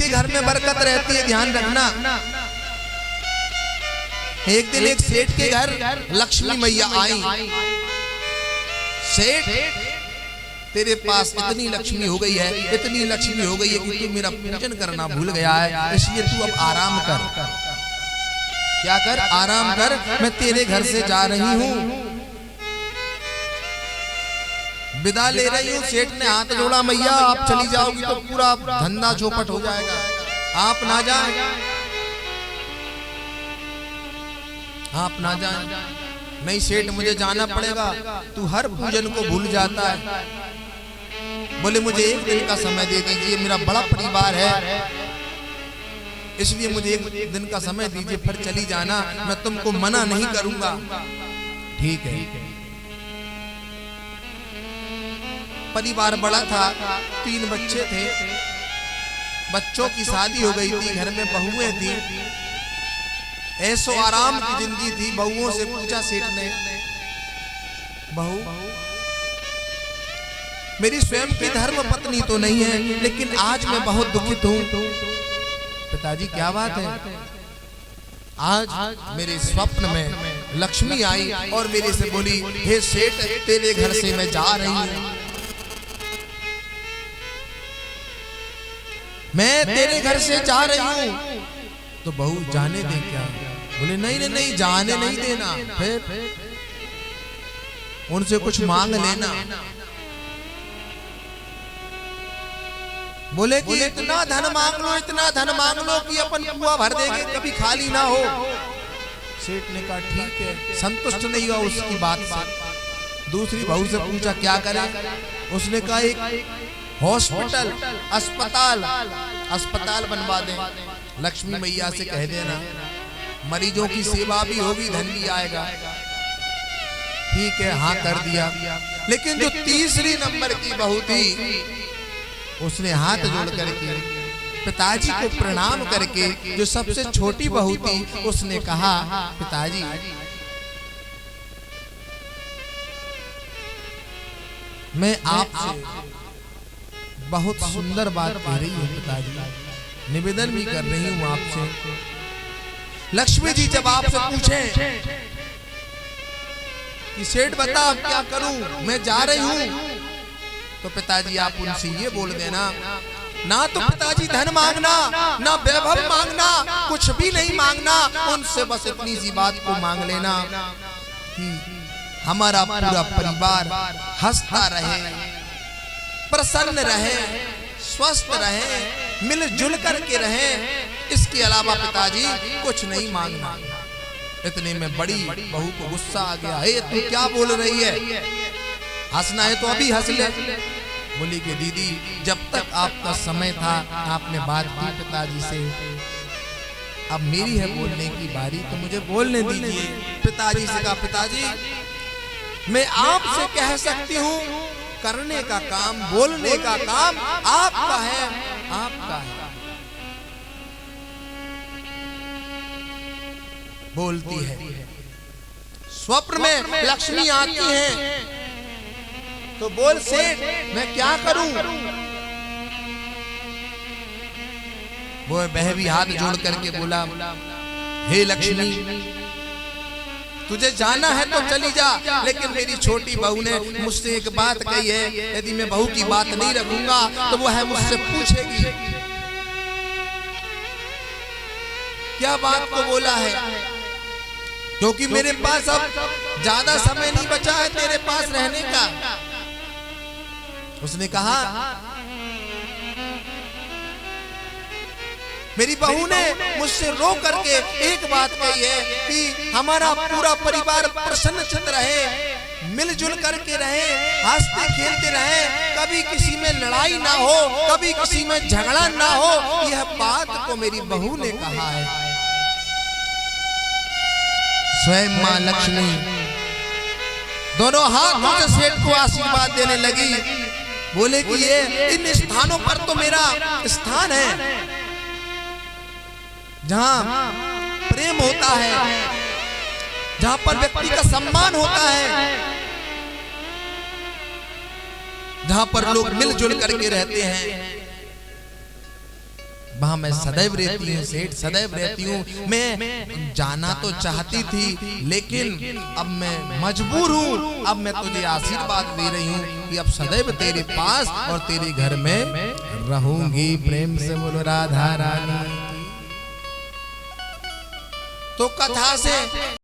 जिसके घर में बरकत रहती है, ध्यान रखना। एक दिन एक सेठ के घर लक्ष्मी मैया आई। सेठ, तेरे पास इतनी लक्ष्मी हो गई है, इतनी लक्ष्मी हो गई है कि तू मेरा पूजन करना भूल गया है, इसलिए तू अब आराम कर। क्या कर? आराम कर, मैं तेरे घर से जा रही हूँ, विदा ले रही हूँ। सेठ ने हाथ जोड़ा, मैया आप चली जाओगी तो पूरा धंधा चौपट हो जाएगा, आप ना जाए, आप ना जाए। नहीं सेठ, मुझे जाना पड़ेगा, तू हर पूजन को भूल जाता है। बोले मुझे एक दिन का समय दे दीजिए, मेरा बड़ा परिवार है, इसलिए मुझे एक दिन का समय दीजिए, फिर चली जाना, मैं तुमको मना नहीं करूंगा। ठीक है। परिवार बड़ा था, 3 बच्चे थे, बच्चों की शादी हो गई थी, घर में बहुएं थी, ऐसो आराम की जिंदगी थी। बहुओं से पूछा सेठ ने, बहू मेरी स्वयं की धर्म पत्नी तो नहीं है, लेकिन आज मैं बहुत दुखित हूँ। पिताजी क्या बात है? आज मेरे स्वप्न में लक्ष्मी आई और मेरे से बोली, हे सेठ, तेरे घर से मैं जा रही हूँ, मैं तेरे घर से जा रही हूँ। तो बहू जाने दे क्या? बोले नहीं नहीं नहीं, जाने नहीं देना, फिर उनसे कुछ मांग लेना। बोले कि इतना धन मांग लो, इतना धन मांग लो कि अपन कुआं भर देंगे, कभी खाली ना हो। सेठ ने कहा ठीक है, संतुष्ट नहीं हुआ उसकी बात से। दूसरी बहू से पूछा क्या करें? उसने कहा एक हॉस्पिटल, अस्पताल बनवा दें, लक्ष्मी मैया से कह देना, मरीजों की सेवा भी होगी, धन भी आएगा। ठीक है, हाँ कर दिया। लेकिन जो तीसरी नंबर की बहू थी, उसने हाथ जोड़ करके पिताजी को प्रणाम करके, जो सबसे छोटी बहू थी, उसने कहा पिताजी मैं आपसे बहुत सुंदर बात कह रही हूँ, पिताजी निवेदन भी कर रही हूँ आपसे। लक्ष्मी जी जब आपसे पूछें कि सेठ बता अब क्या करूं, मैं जा रही हूं, तो पिताजी आप उनसे ये बोल देना, ना तो पिताजी धन मांगना, ना वैभव मांगना, कुछ भी नहीं मांगना, उनसे बस इतनी सी बात को मांग लेना कि हमारा पूरा परिवार हंसता रहे, प्रसन्न रहे, स्वस्थ रहे, मिलजुल करके रहे, इसके अलावा पिताजी कुछ नहीं मांगना। इतने में बड़ी बहू को गुस्सा आ गया, हे तू क्या बोल रही है, हंसना है तो अभी हंस ले। बोली कि दीदी जब तक आपका समय था आपने बात की पिताजी से, अब मेरी है बोलने की बारी, तो मुझे बोलने दीजिए। पिताजी से कहा पिताजी मैं आपसे कह सकती हूँ, करने का काम, बोलने का काम आपका है, आपका है। बोलती है, स्वप्न में लक्ष्मी आती है तो बोल सेठ मैं क्या करूं? वो वह भी हाथ जोड़ करके बोला, हे लक्ष्मी तुझे जाना है तो चली जा, लेकिन मेरी छोटी बहू ने मुझसे एक बात कही है, यदि मैं बहू की बात नहीं रखूंगा तो वो है मुझसे पूछेगी। क्या बात को बोला है? क्योंकि मेरे पास अब ज्यादा समय नहीं बचा है तेरे पास रहने का। उसने कहा मेरी बहू ने मुझसे रो करके एक बात कही है कि हमारा पूरा परिवार प्रसन्न चित्त रहे, मिलजुल करके रहे, हंसते खेलते रहे, कभी किसी में लड़ाई ना हो, कभी किसी में झगड़ा ना हो, यह बात को मेरी बहू ने कहा है। स्वयं मां लक्ष्मी दोनों हाथों से सेठ को आशीर्वाद देने लगी। बोले कि ये इन स्थानों पर तो मेरा स्थान है, जहां प्रेम होता है, जहां पर व्यक्ति का सम्मान होता है, जहां पर लोग मिलजुल करके रहते हैं। वहां मैं सदैव रहती हूँ सेठ, सदैव रहती हूँ। मैं जाना तो चाहती थी लेकिन अब मैं मजबूर हूँ। अब मैं तुझे आशीर्वाद दे रही हूँ कि अब सदैव तेरे पास और तेरे घर में रहूंगी। प्रेम से बोलो राधा रानी। तो कथा से